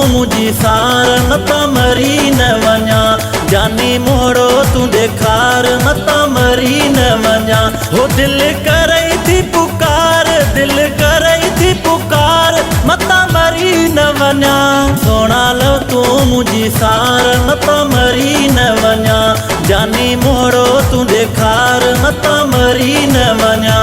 मुझी सार मता मरी न वञा। जानी मोड़ो तू देखार मता मरी न वञा। हो दिल करई थी पुकार, दिल करई थी पुकार मता मरी न वञा। सोना लो तू मुझी सार मता मरी न वञा। जानी मोड़ो तू देखार मता मरी न वञा।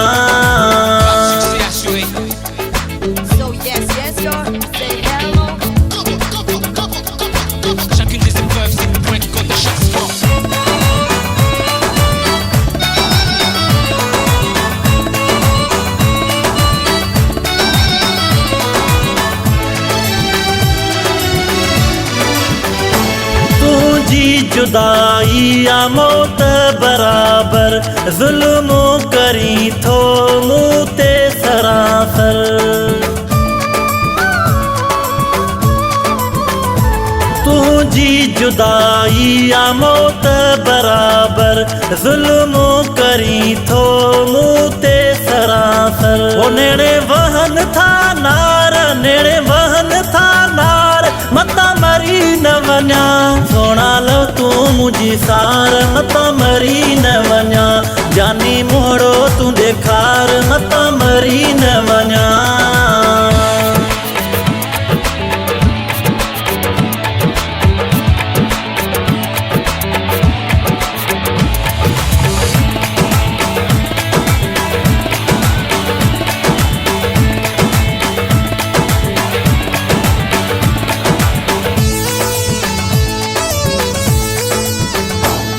जुदाई या मौत बराबर जुल्म करी थो मूं ते सरासर। तुझी जुदाई या मौत बराबर जुल्म करी थो मूं ते सरासर। ओ नेड़े वहन था नार, नेड़े वहन था नार मता मरी न वञा। सोना लो तू मुझी सार मता मरी न वञा। जानी मोड़ो तू देखार मता मरी न वञा।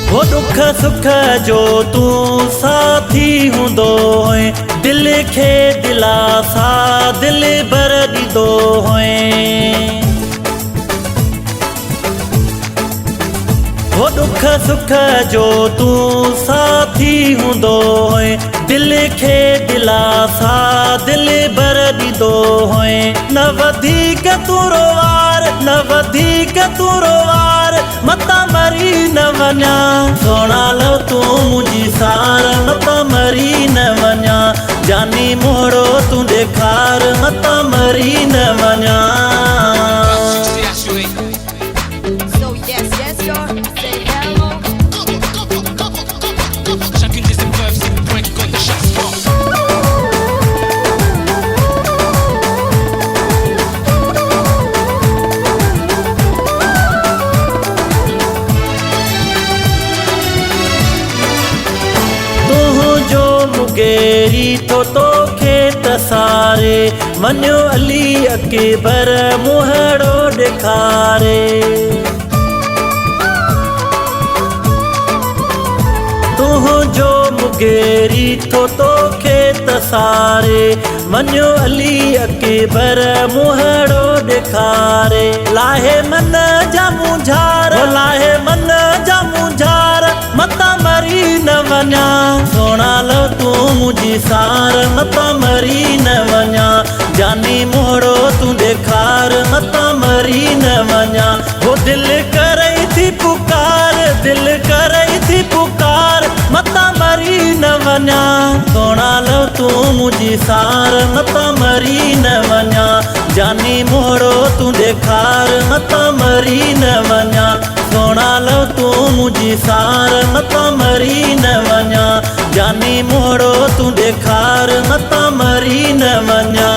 वो दुख सुख जो तू साथी हूंदो है, दिल खे दिलासा दिल भर ॾींदो है। वो दुख सुख जो तू साथी हूंदो है, दिल खे दिलासा दिल भर ॾींदो है। न वधीक तू रोवार, न वधीक तू रोवार मता मरी न वञा। सोना लो तू मुझी सार मता मरी न वञा। जानी मोड़ो तू देखार मता मरी न वञा। गेरी तो तोखे तसारे वञो अली अकबर मुहड़ो ॾेखारे। तुंहिंजो मुगेरी तो तोखे तसारे वञो अली अकबर मुहड़ो ॾेखारे। लाहे मन जा मुंझार, लाहे मन जा मुंझार मता मरी न वञा। सोना लो तू मुझी सार मता मरी न वञा। जानी मोड़ो तू देखार मता मरी न वञा। वो दिल करई थी पुकार, दिल करई थी पुकार मता मरी न वञा। सोना लो तू मुझी सार मता मरी न वञा। जानी मोड़ो तू देखार मता मरी न वञा। सोना लो तू मुझी सार मता मरी न वञा। जानी मोड़ो तू देखार मता मरी न वञा।